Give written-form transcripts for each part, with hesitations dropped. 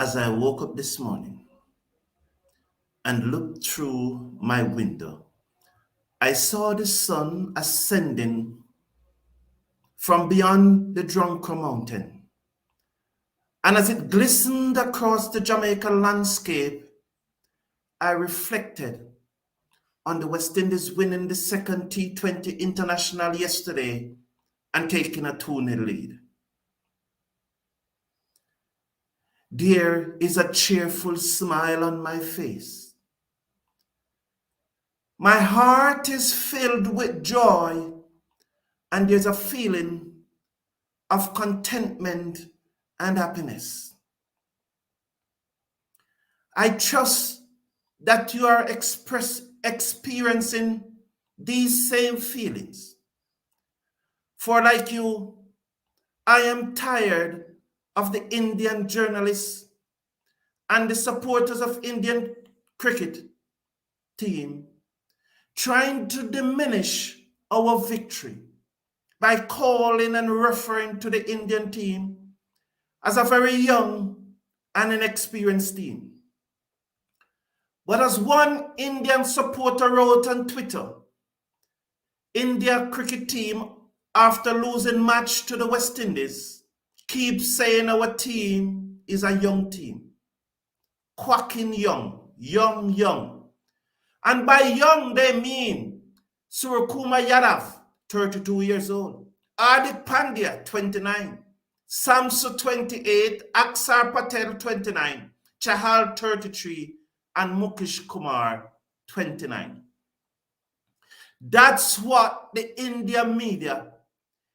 As I woke up this morning and looked through my window, I saw the sun ascending from beyond the Drunker Mountain. And as it glistened across the Jamaica landscape, I reflected on the West Indies winning the second T20 International yesterday and taking a 2-0 lead. There is a cheerful smile on my face. My heart is filled with joy, and there's a feeling of contentment and happiness. I trust that you are experiencing these same feelings. For like you, I am tired of the Indian journalists and the supporters of Indian cricket team trying to diminish our victory by calling and referring to the Indian team as a very young and inexperienced team. But as one Indian supporter wrote on Twitter, India cricket team, after losing match to the West Indies, keeps saying our team is a young team. Quacking young. And by young, they mean Suryakumar Yadav, 32 years old, Hardik Pandya, 29, Samsu, 28, Aksar Patel, 29, Chahal, 33, and Mukesh Kumar, 29. That's what the Indian media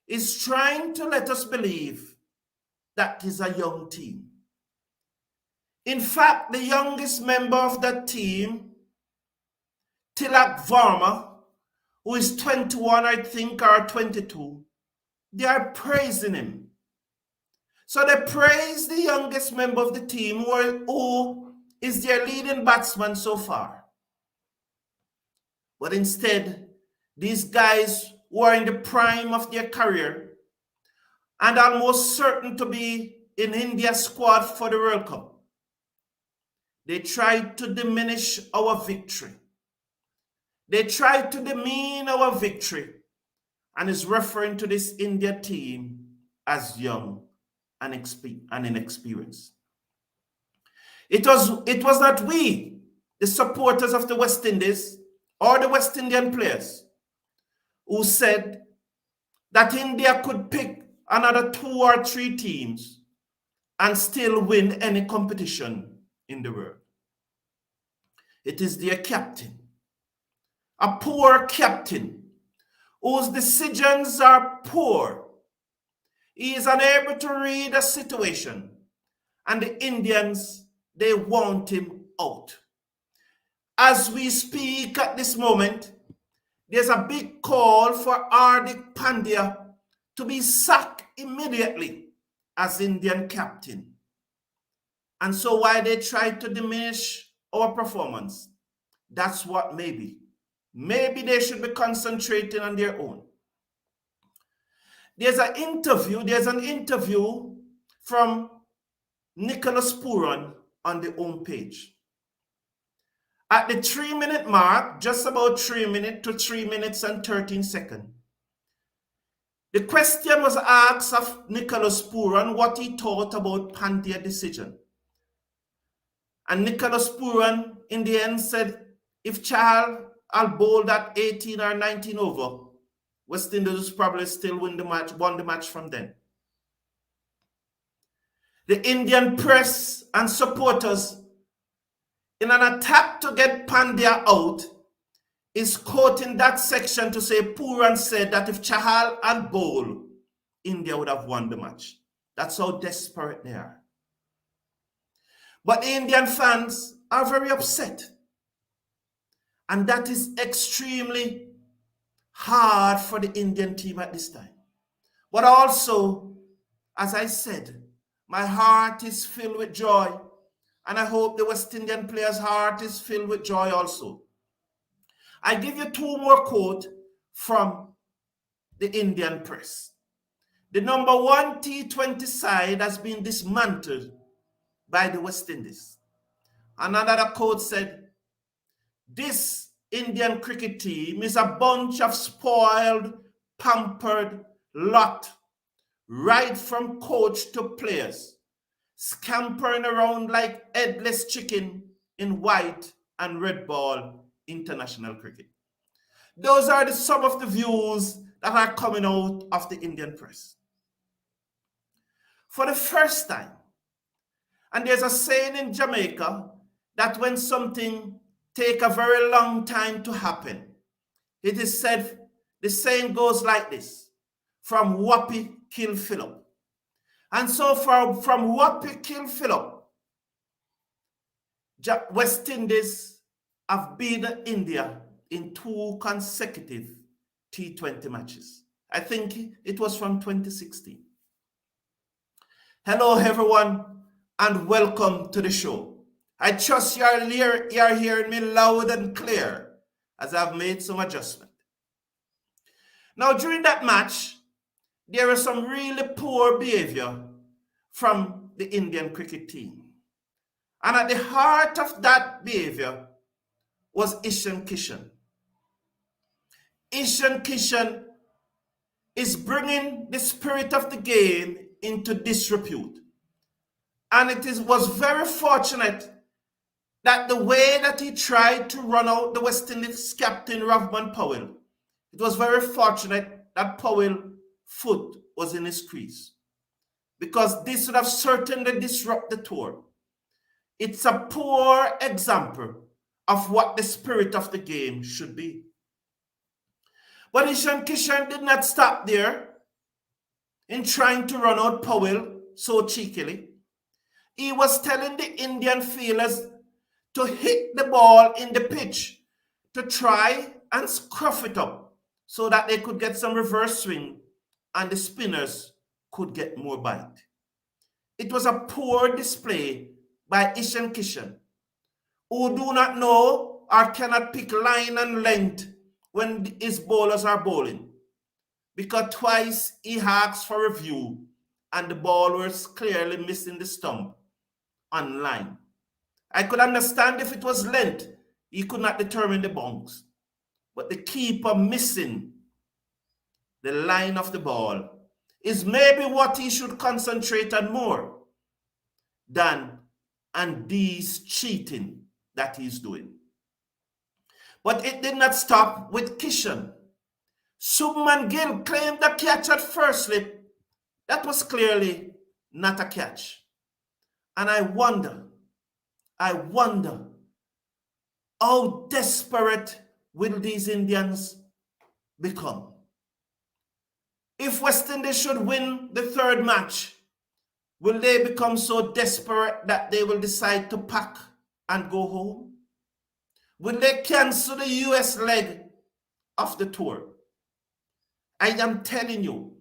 is trying to let us believe, that is a young team. In fact, the youngest member of that team, Tilak Varma, who is 21, I think, or 22, they are praising him. So they praise the youngest member of the team, who is their leading batsman so far. But instead, these guys who are in the prime of their career and almost certain to be in India's squad for the World Cup, they tried to diminish our victory. They tried to demean our victory and is referring to this India team as young and inexperienced. It was not we, the supporters of the West Indies or the West Indian players, who said that India could pick another 2 or 3 teams and still win any competition in the world. It is their captain, a poor captain, whose decisions are poor. He is unable to read a situation, and the Indians, they want him out. As we speak at this moment, there's a big call for Hardik Pandya to be sacked immediately as Indian captain. And so while they try to diminish our performance, that's what maybe they should be concentrating on their own. There's an interview from Nicholas Puran on the home page. At the 3-minute mark, just about 3 minutes to 3 minutes and 13 seconds, the question was asked of Nicholas Puran what he thought about Pandya's decision. And Nicholas Puran in the end said, if Chahal had bowled at 18 or 19 over, West Indies probably still won the match from then. The Indian press and supporters, in an attack to get Pandya out, is quoting that section to say Puran said that if Chahal had bowled, India would have won the match. That's how desperate they are. But the Indian fans are very upset. And that is extremely hard for the Indian team at this time. But also, as I said, my heart is filled with joy. And I hope the West Indian players' heart is filled with joy also. I give you 2 more quotes from the Indian press. The number 1 T20 side has been dismantled by the West Indies. And another quote said, "This Indian cricket team is a bunch of spoiled, pampered lot, right from coach to players, scampering around like headless chicken in white and red ball international cricket." Those are some of the views that are coming out of the Indian press. For the first time, and there's a saying in Jamaica that when something take a very long time to happen, it is said, the saying goes like this: from Whoppi kill Philip. And so from Whoppi kill Philip, West Indies have beaten India in 2 consecutive T20 matches. I think it was from 2016. Hello everyone and welcome to the show. I trust you are hearing me loud and clear as I've made some adjustment. Now during that match, there was some really poor behavior from the Indian cricket team. And at the heart of that behavior was Ishan Kishan. Ishan Kishan is bringing the spirit of the game into disrepute. And was very fortunate that the way that he tried to run out the West Indies captain Ravman Powell, it was very fortunate that Powell's foot was in his crease, because this would have certainly disrupted the tour. It's a poor example of what the spirit of the game should be. But Ishan Kishan did not stop there in trying to run out Powell so cheekily. He was telling the Indian fielders to hit the ball in the pitch, to try and scruff it up so that they could get some reverse swing and the spinners could get more bite. It was a poor display by Ishan Kishan, who do not know or cannot pick line and length when his bowlers are bowling, because twice he asked for review and the ball was clearly missing the stump on line. I could understand if it was length, he could not determine the bounce, but the keeper missing the line of the ball is maybe what he should concentrate on more than on these cheating that he's doing. But it did not stop with Kishan. Subman Gill claimed the catch at first slip. That was clearly not a catch. And I wonder how desperate will these Indians become? If West Indies should win the 3rd match, will they become so desperate that they will decide to pack and go home? Will they cancel the US leg of the tour? I am telling you,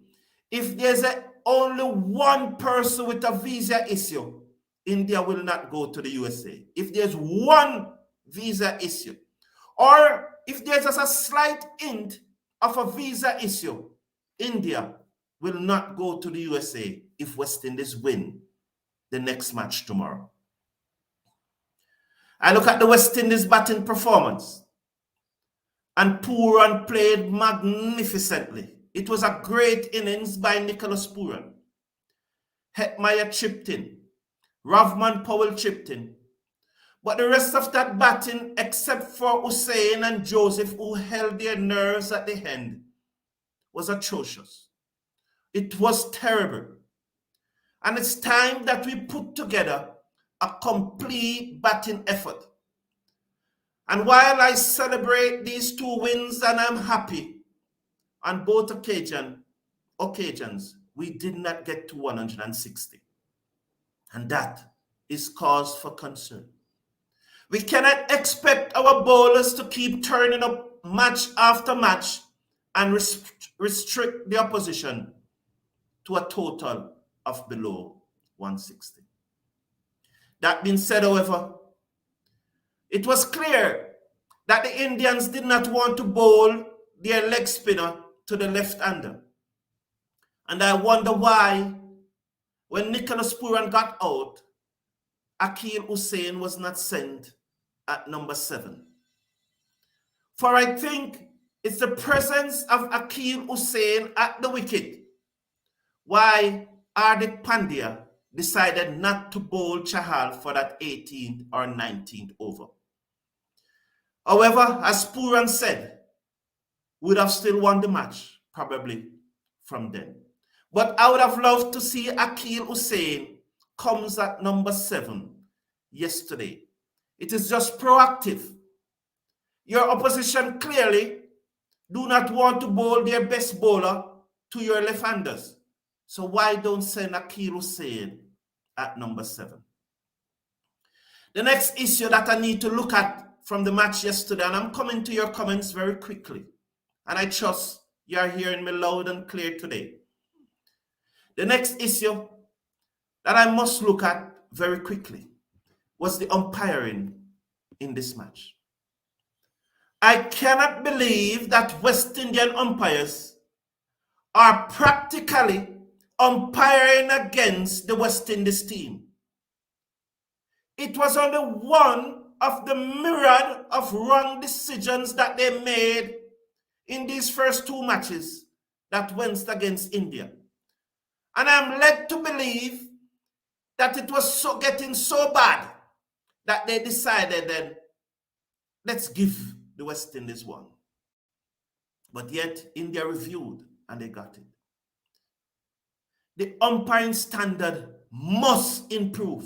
if there's only one person with a visa issue, India will not go to the USA. If there's one visa issue, or if there's just a slight hint of a visa issue, India will not go to the USA if West Indies win the next match tomorrow. I look at the West Indies batting performance, and Pooran played magnificently. It was a great innings by Nicholas Pooran. Hetmeyer chipped in. Ravman Powell chipped in. But the rest of that batting, except for Hussain and Joseph, who held their nerves at the end, was atrocious. It was terrible. And it's time that we put together a complete batting effort. And while I celebrate these 2 wins and I'm happy, on both occasions, we did not get to 160. And that is cause for concern. We cannot expect our bowlers to keep turning up match after match and restrict the opposition to a total of below 160. That being said, however, it was clear that the Indians did not want to bowl their leg spinner to the left-hander. And I wonder why, when Nicholas Pooran got out, Akil Hussein was not sent at number 7. For I think it's the presence of Akil Hussein at the wicket why Hardik Pandya decided not to bowl Chahal for that 18th or 19th over. However, as Puran said, would have still won the match, probably from then. But I would have loved to see Akil Hussein comes at number 7 yesterday. It is just proactive. Your opposition clearly do not want to bowl their best bowler to your left-handers. So why don't send Akil Hussein at number 7? The next issue that I need to look at from the match yesterday, and I'm coming to your comments very quickly, and I trust you are hearing me loud and clear today. The next issue that I must look at very quickly was the umpiring in this match. I cannot believe that West Indian umpires are practically umpiring against the West Indies team. It was only one of the myriad of wrong decisions that they made in these first 2 matches that went against India. And I'm led to believe that it was getting so bad that they decided then, let's give the West Indies one. But yet, India reviewed and they got it. The umpiring standard must improve.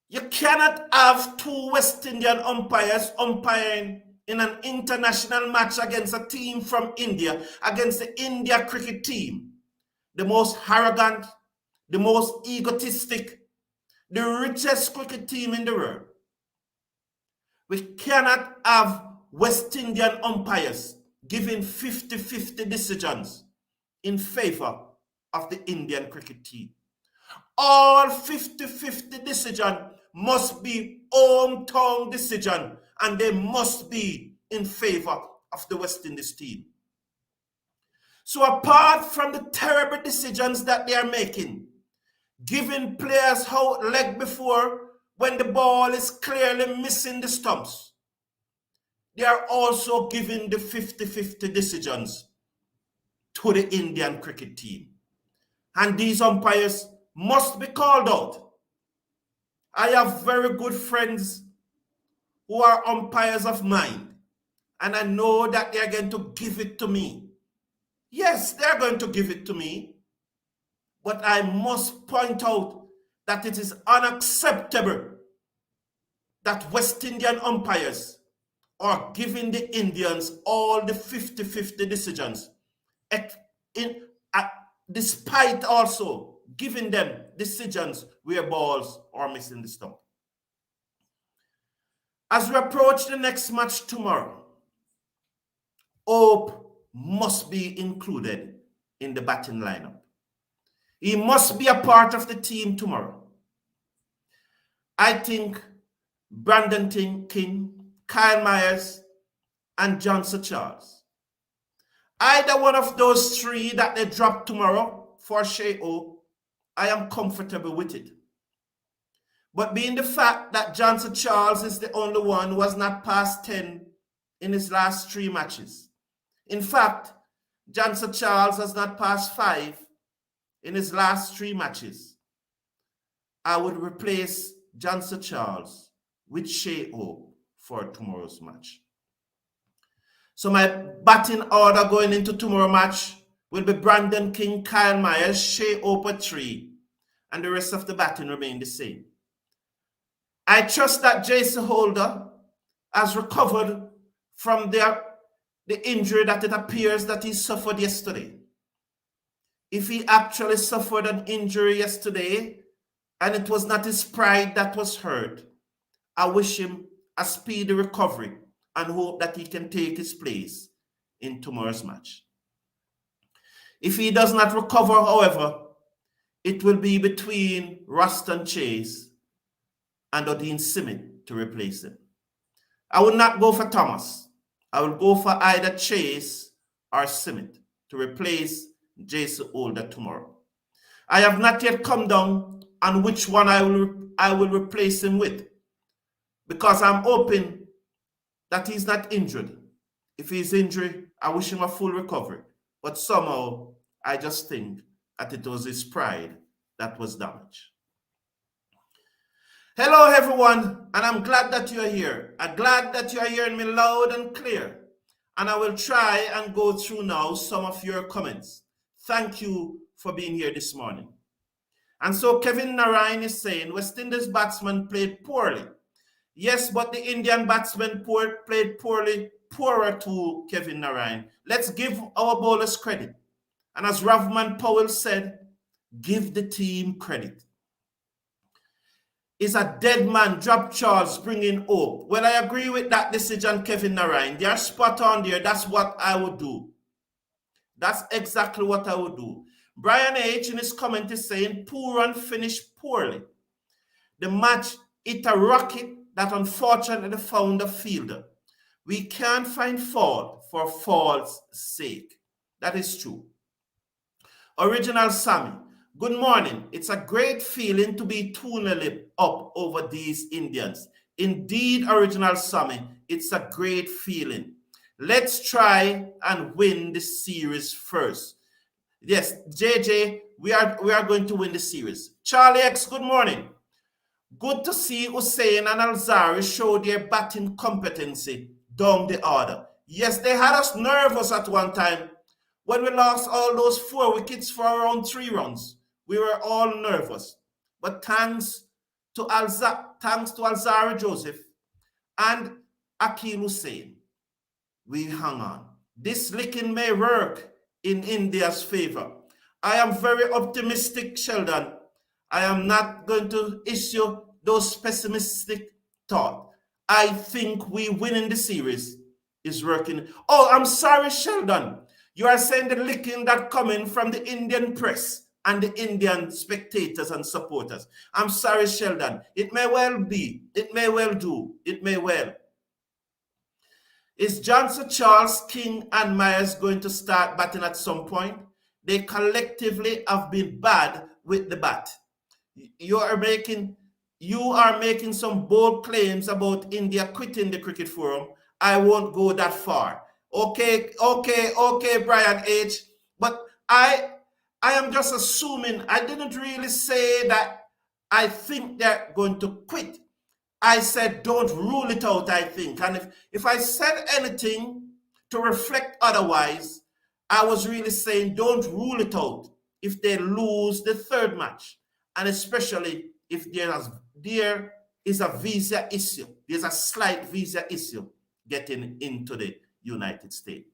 You cannot have 2 West Indian umpires umpiring in an international match against a team from India, against the India cricket team, the most arrogant, the most egotistic, the richest cricket team in the world. We cannot have West Indian umpires giving 50-50 decisions in favor of the Indian cricket team. All 50-50 decisions must be hometown decision, and they must be in favor of the West Indies team. So apart from the terrible decisions that they are making, giving players out leg before when the ball is clearly missing the stumps, they are also giving the 50-50 decisions to the Indian cricket team. And these umpires must be called out. I have very good friends who are umpires of mine, and I know that they are going to give it to me. Yes, they are going to give it to me, but I must point out that it is unacceptable that West Indian umpires are giving the Indians all the 50-50 decisions, despite also giving them decisions where balls are missing the stump. As we approach the next match tomorrow, Hope must be included in the batting lineup. He must be a part of the team tomorrow. I think Brandon King, Kyle Myers, and Johnson Charles. Either one of those 3 that they drop tomorrow for Shea Hope, I am comfortable with it. But being the fact that Johnson Charles is the only one who has not passed 10 in his last 3 matches. In fact, Johnson Charles has not passed 5 in his last 3 matches. I would replace Johnson Charles with Shea Hope for tomorrow's match. So my batting order going into tomorrow's match will be Brandon King, Kyle Myers, Shea Hope at 3, and the rest of the batting remain the same. I trust that Jason Holder has recovered from the injury that it appears that he suffered yesterday. If he actually suffered an injury yesterday and it was not his pride that was hurt, I wish him a speedy recovery and hope that he can take his place in tomorrow's match. If he does not recover, however, it will be between Ruston Chase and Odin Simic to replace him. I will not go for Thomas. I will go for either Chase or Simic to replace Jason Holder tomorrow. I have not yet come down and which one I will replace him with, because I'm hoping that he's not injured. If he's injured, I wish him a full recovery. But somehow, I just think that it was his pride that was damaged. Hello, everyone, and I'm glad that you're here. I'm glad that you're hearing me loud and clear. And I will try and go through now some of your comments. Thank you for being here this morning. And so Kevin Narayan is saying, West Indies batsman played poorly. Yes, but the Indian batsmen played poorer to Kevin Narayan. Let's give our bowlers credit. And as Ravman Powell said, give the team credit. Is a dead man, drop Charles, bringing hope. Well, I agree with that decision, Kevin Narayan. They are spot on there. That's what I would do. That's exactly what I would do. Brian H. in his comment is saying, poor run finished poorly. The match hit a rocket that unfortunately found a fielder. We can't find fault for fault's sake. That is true. Original Sammy, good morning. It's a great feeling to be 2-0 up over these Indians. Indeed, Original Sammy, it's a great feeling. Let's try and win the series first. Yes, JJ, we are going to win the series. Charlie X, good morning. Good to see Hussain and Alzari show their batting competency down the order. Yes, they had us nervous at one time. When we lost all those 4 wickets for around 3 runs, we were all nervous. But thanks to Alzari Joseph and Akil Hussain, we hung on. This licking may work in India's favor. I am very optimistic, Sheldon. I am not going to issue those pessimistic thoughts. I think we winning the series is working. Oh, I'm sorry, Sheldon. You are saying the licking that coming from the Indian press and the Indian spectators and supporters. I'm sorry, Sheldon. It may well be. It may well do. It may well. Is Johnson, Charles, King, and Myers going to start batting at some point? They collectively have been bad with the bat. You are making some bold claims about India quitting the cricket forum. I won't go that far. Okay, Brian H. But I am just assuming. I didn't really say that I think they're going to quit. I said don't rule it out, I think. And if I said anything to reflect otherwise, I was really saying don't rule it out if they lose the 3rd match. And especially if there is a visa issue. There's a slight visa issue getting into the United States.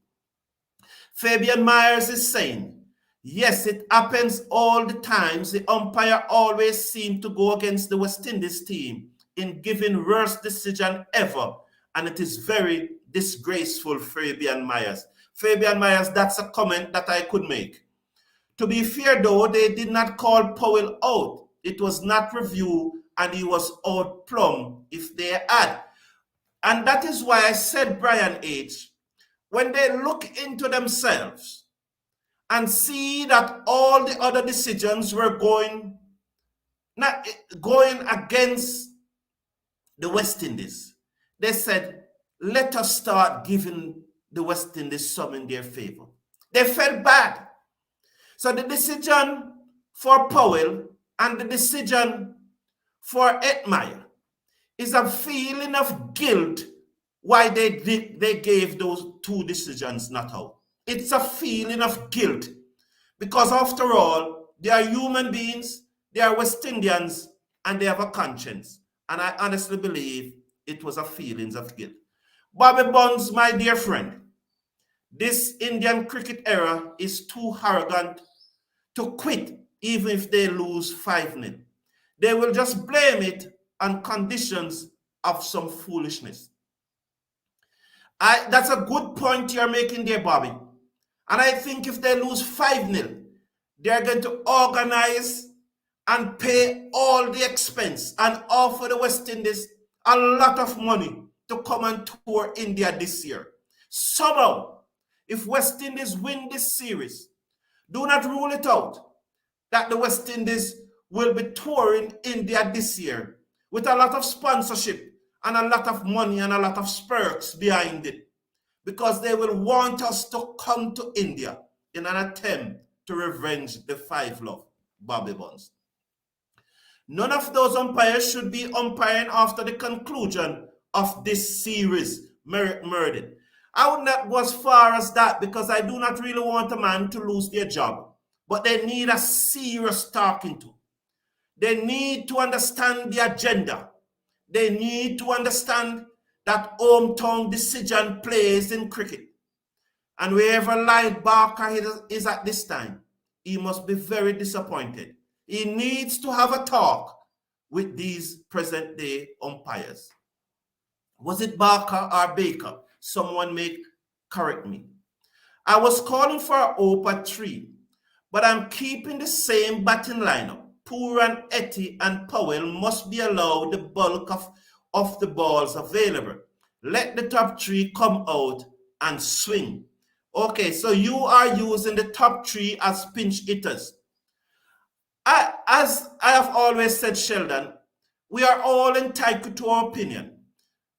Fabian Myers is saying, yes, it happens all the times. The umpire always seems to go against the West Indies team in giving worst decision ever. And it is very disgraceful, Fabian Myers. Fabian Myers, that's a comment that I could make. To be fair, though, they did not call Powell out. It was not reviewed, and he was out plumb if they had. And that is why I said, Brian H., when they look into themselves and see that all the other decisions were going against the West Indies, they said, let us start giving the West Indies some in their favor. They felt bad. So the decision for Powell and the decision for Edmire is a feeling of guilt why they gave those 2 decisions not out. It's a feeling of guilt because after all, they are human beings, they are West Indians, and they have a conscience. And I honestly believe it was a feeling of guilt. Bobby Bonds, my dear friend, this Indian cricket era is too arrogant to quit even if they lose 5-0. They will just blame it on conditions of some foolishness. That's a good point you're making there, Bobby. And I think if they lose 5-0, they're going to organize and pay all the expense and offer the West Indies a lot of money to come and tour India this year. Somehow, if West Indies win this series, do not rule it out that the West Indies will be touring India this year with a lot of sponsorship and a lot of money and a lot of perks behind it, because they will want us to come to India in an attempt to revenge the Five Love Bobby Bonds. None of those umpires should be umpiring after the conclusion of this series, Murden. I would not go as far as that, because I do not really want a man to lose their job. But they need a serious talking to. They need to understand the agenda. They need to understand that hometown decision plays in cricket. And wherever Lloyd Barker is at this time, he must be very disappointed. He needs to have a talk with these present day umpires. Was it Barker or Baker? Someone may correct me. I was calling for a hope at 3, but I'm keeping the same batting lineup. Pooran, Etty, and Powell must be allowed the bulk of the balls available. Let the top 3 come out and swing. Okay, so you are using the top 3 as pinch hitters. As I have always said, Sheldon, we are all entitled to our opinion.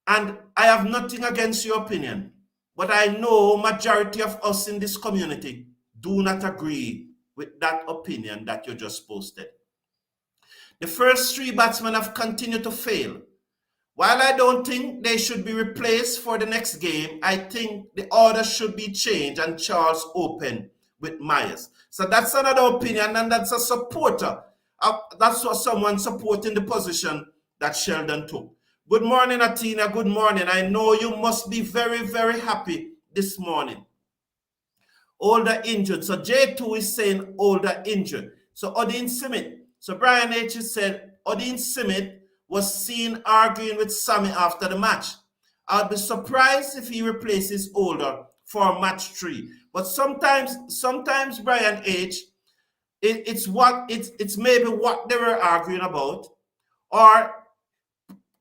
And I have nothing against your opinion. But I know majority of us in this community do not agree with that opinion that you just posted. The first 3 batsmen have continued to fail. While I don't think they should be replaced for the next game, I think the order should be changed and Charles open with Myers. So that's another opinion, and that's a supporter. That's what someone supporting the position that Sheldon took. Good morning, Atina. Good morning. I know you must be very, very happy this morning. Older injured. So J2 is saying older injured. So Odin Simit. So Brian H. said Odin Simit was seen arguing with Sammy after the match. I'd be surprised if he replaces Older for match 3. But sometimes Brian H., it's maybe what they were arguing about, or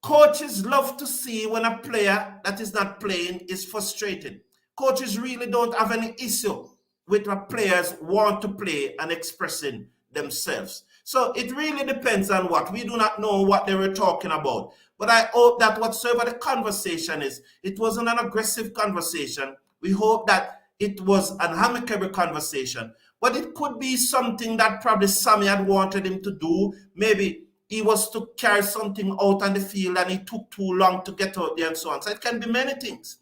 coaches love to see when a player that is not playing is frustrated. Coaches really don't have any issue with what players want to play and expressing themselves. So it really depends on what. We do not know what they were talking about. But I hope that whatsoever the conversation is, it wasn't an aggressive conversation. We hope that it was an amicable conversation. But it could be something that probably Sammy had wanted him to do. Maybe he was to carry something out on the field and it took too long to get out there and so on. So it can be many things.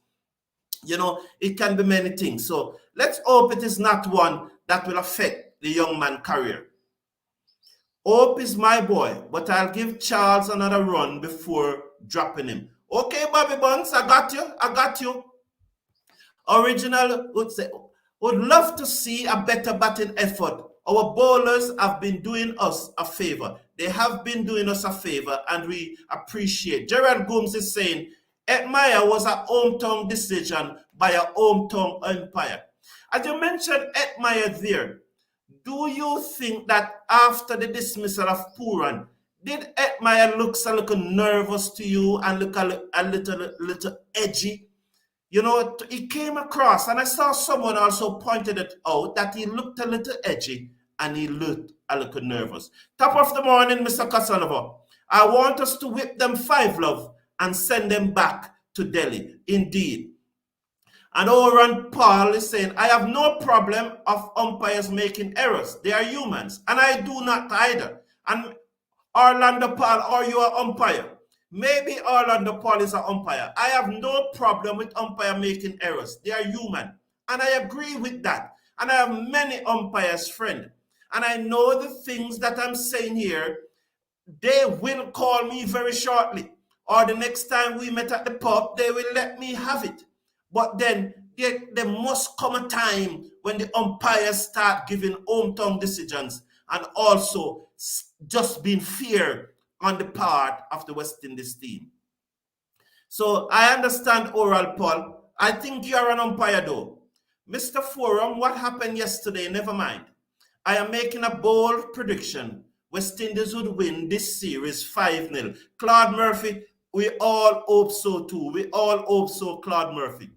It can be many things. So let's hope it is not one that will affect the young man's career. Hope is my boy, but I'll give Charles another run before dropping him. Okay, Bobby Buns, I got you. Original would love to see a better batting effort. Our bowlers have been doing us a favor. They have been doing us a favor, and we appreciate. Gerald Gooms is saying, Ed Meyer was a hometown decision by a hometown umpire. As you mentioned Ed Meyer there, do you think that after the dismissal of Pooran, did Ed Meyer look a little nervous to you and look a little edgy? He came across, and I saw someone also pointed it out, that he looked a little edgy and he looked a little nervous. Top of the morning, Mr. Casanova. I want us to whip them 5 love and send them back to Delhi. Indeed. And Oran Paul is saying, I have no problem of umpires making errors. They are humans. And I do not either. And Orlando Paul, are you an umpire? Maybe Orlando Paul is an umpire. I have no problem with umpire making errors. They are human. And I agree with that. And I have many umpires friends. And I know the things that I'm saying here, they will call me very shortly. Or the next time we met at the pub, they will let me have it. But then there must come a time when the umpires start giving hometown decisions and also just being fair on the part of the West Indies team. So I understand Oral Paul. I think you are an umpire though. Mr. Forum, what happened yesterday? Never mind. I am making a bold prediction. West Indies would win this series 5-0. Claude Murphy, we all hope so too. We all hope so, Claude Murphy.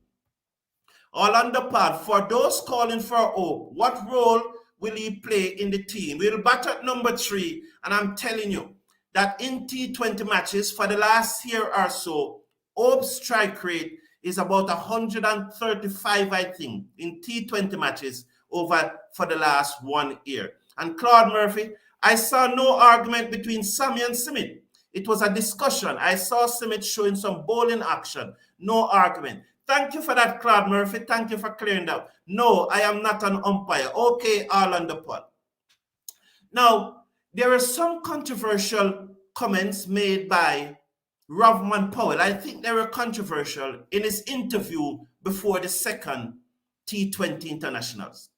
Orlando Pad, for those calling for hope, what role will he play in the team? We'll bat at number 3, and I'm telling you that in T20 matches for the last year or so, Hope's strike rate is about 135, I think, in T20 matches over for the last 1 year. And Claude Murphy, I saw no argument between Sammy and Simit. It was a discussion. I saw Simit showing some bowling action. No argument. Thank you for that, Claude Murphy. Thank you for clearing that. No, I am not an umpire. Okay, all on the pot. Now, there are some controversial comments made by Rovman Powell. I think they were controversial in his interview before the second T20 internationals.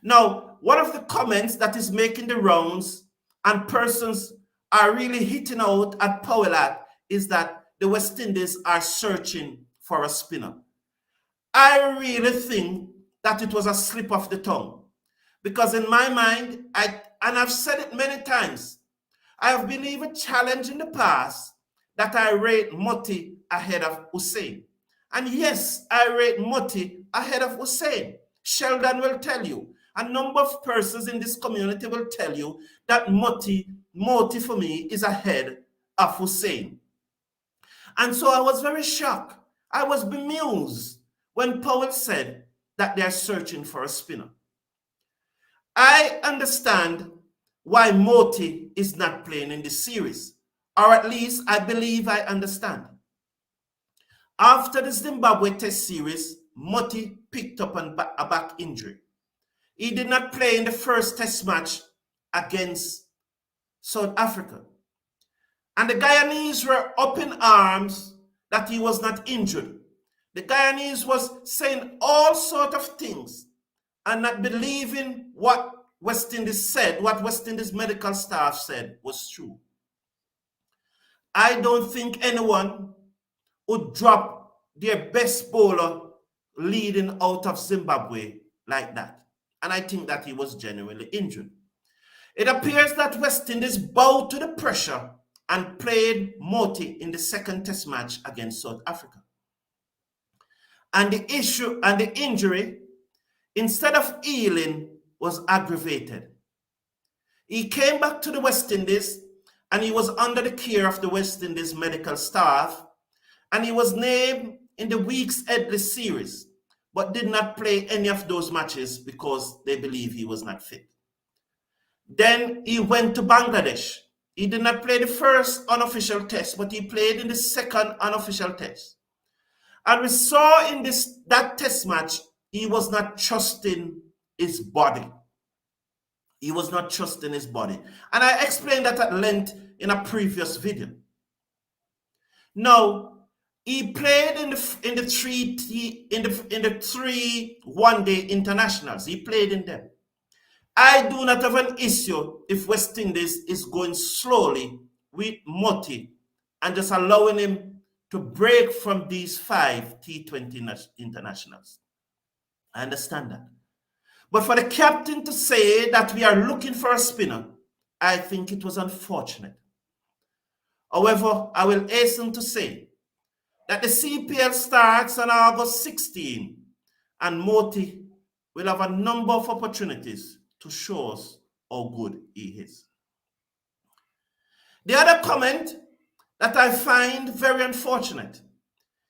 Now, one of the comments that is making the rounds and persons are really hitting out at Powell at is that the West Indies are searching for a spinner. I really think that it was a slip of the tongue, because in my mind, I've said it many times, I have believed a challenge in the past that I rate Motti ahead of Hussein. And yes, I rate Motti ahead of Hussein. Sheldon will tell you. A number of persons in this community will tell you that Motti for me is ahead of Hussein. And so I was very shocked. I was bemused when Powell said that they're searching for a spinner. I understand why Motti is not playing in this series, or at least I believe I understand. After the Zimbabwe Test series, Motti picked up a back injury. He did not play in the first Test match against South Africa. And the Guyanese were up in arms that he was not injured. The Guyanese was saying all sorts of things and not believing what West Indies said, what West Indies medical staff said was true. I don't think anyone would drop their best bowler leading out of Zimbabwe like that. And I think that he was genuinely injured. It appears that West Indies bowed to the pressure and played Motti in the second Test match against South Africa. And the injury, instead of healing, was aggravated. He came back to the West Indies and he was under the care of the West Indies medical staff, and he was named in the Weeks Headley series, but did not play any of those matches because they believe he was not fit. Then he went to Bangladesh. He did not play the first unofficial test, but he played in the second unofficial test. And we saw in that test match, he was not trusting his body. He was not trusting his body. And I explained that at length in a previous video. Now, he played in the three one-day internationals. He played in them. I do not have an issue if West Indies is going slowly with Motti and just allowing him to break from these 5 T20 internationals. I understand that. But for the captain to say that we are looking for a spinner, I think it was unfortunate. However, I will hasten to say that the CPL starts on August 16, and Motti will have a number of opportunities to show us how good he is. The other comment that I find very unfortunate,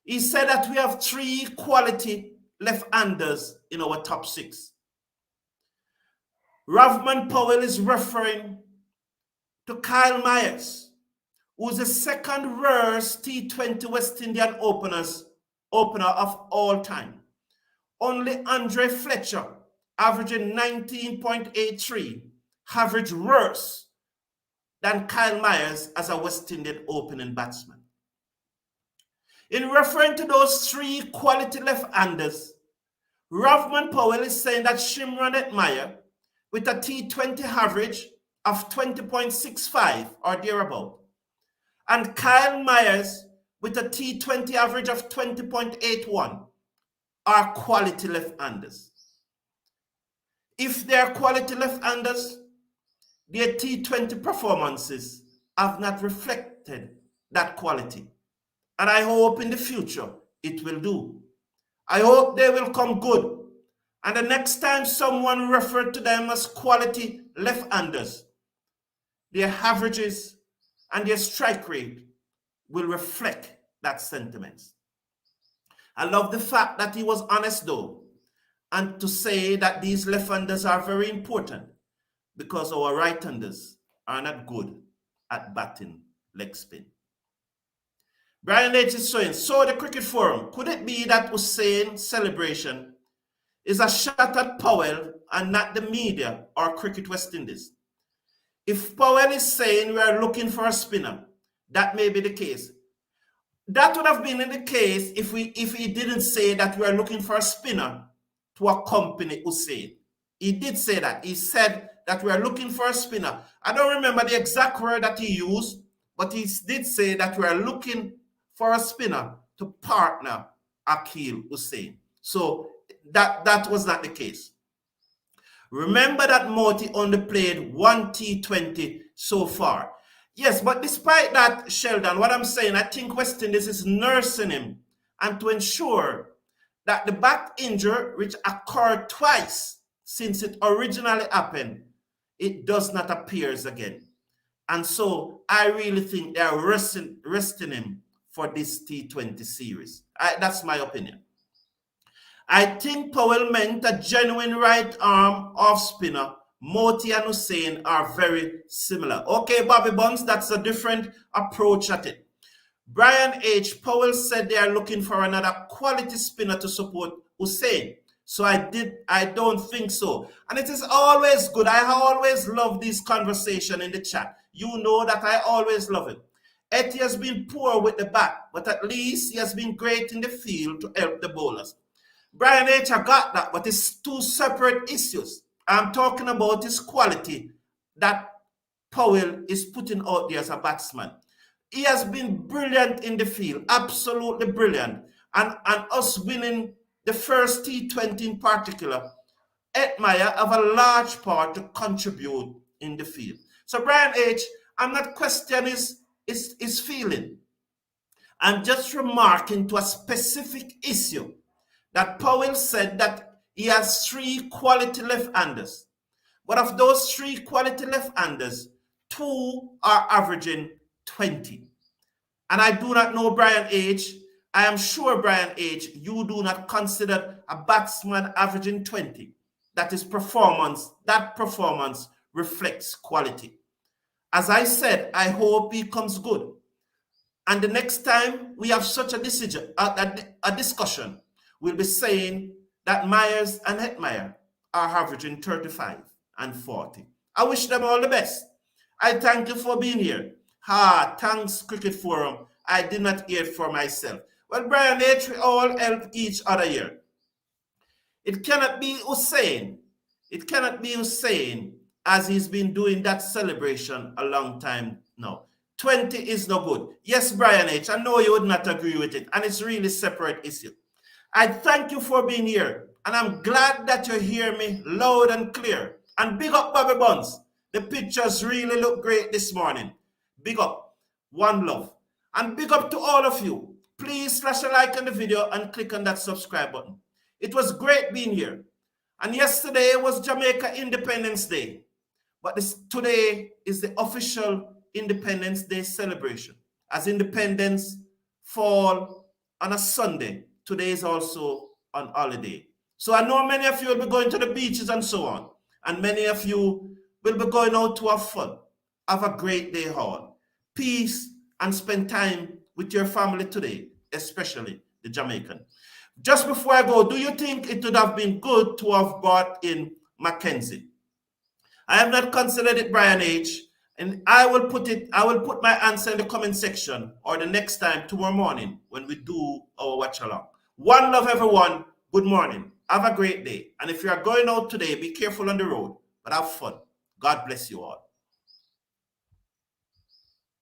he said that we have 3 quality left-handers in our top 6. Rovman Powell is referring to Kyle Myers, who's the second rarest T20 West Indian opener of all time. Only Andre Fletcher, averaging 19.83, averaged worse than Kyle Myers as a West Indian opening batsman. In referring to those 3 quality left-handers, Rovman Powell is saying that Shimron Hetmyer, with a T20 average of 20.65 or thereabout, and Kyle Myers with a T20 average of 20.81 are quality left-handers. If they are quality left-handers, their T20 performances have not reflected that quality. And I hope in the future it will do. I hope they will come good. And the next time someone referred to them as quality left-handers, their averages and their strike rate will reflect that sentiment. I love the fact that he was honest though, and to say that these left-handers are very important because our right-handers are not good at batting leg spin. Brian H is saying, so the cricket forum, could it be that Hussain's celebration is a shot at Powell and not the media or Cricket West Indies? If Powell is saying we are looking for a spinner, that may be the case. That would have been in the case if he didn't say that we are looking for a spinner to accompany Hussain. He did say that. He said that we are looking for a spinner. I don't remember the exact word that he used, but he did say that we are looking for a spinner to partner Akil Hussain. So that was not the case. Remember that Moti only played one T20 so far. Yes, but despite that, Sheldon, what I'm saying, I think West Indies is nursing him and to ensure that the back injury, which occurred twice since it originally happened, it does not appear again. And so I really think they are resting him for this T20 series. That's my opinion. I think Powell meant a genuine right arm off spinner. Moti and Hussain are very similar. Okay, Bobby Buns, that's a different approach at it. Brian H. Powell said they are looking for another quality spinner to support Hussain. So I don't think so. And it is always good. I always love this conversation in the chat. You know that I always love it. Etty has been poor with the bat, but at least he has been great in the field to help the bowlers. Brian H. I got that, but it's two separate issues. I'm talking about his quality that Powell is putting out there as a batsman. He has been brilliant in the field, absolutely brilliant. And us winning the first T20 in particular, Etmire have a large part to contribute in the field. So Brian H., I'm not questioning his feeling. I'm just remarking to a specific issue that Powell said that he has 3 quality left-handers. But of those 3 quality left-handers, 2 are averaging 20. And I do not know Brian H. I am sure, Brian H., you do not consider a batsman averaging 20. That performance reflects quality. As I said, I hope he comes good. And the next time we have such a discussion, we'll be saying that Myers and Hetmeyer are averaging 35 and 40. I wish them all the best. I thank you for being here. Thanks, Cricket Forum. I did not hear it for myself. Well, Brian H., we all help each other here. It cannot be Hussain. It cannot be Hussain as he's been doing that celebration a long time now. 20 is no good. Yes, Brian H., I know you would not agree with it, and it's really a separate issue. I thank you for being here, and I'm glad that you hear me loud and clear. And big up Bobby Buns. The pictures really look great this morning. Big up. One love. And big up to all of you. Please flash a like on the video and click on that subscribe button. It was great being here. And yesterday was Jamaica Independence Day. But today is the official Independence Day celebration. As independence fall on a Sunday, today is also on holiday. So I know many of you will be going to the beaches and so on. And many of you will be going out to have fun. Have a great day all. Peace and spend time with your family today, especially the Jamaican. Just before I go, do you think it would have been good to have brought in Mackenzie? I have not considered it, Brian H., and I will put my answer in the comment section or the next time tomorrow morning when we do our watch along. One love, everyone. Good morning. Have a great day. And if you are going out today, be careful on the road, but have fun. God bless you all.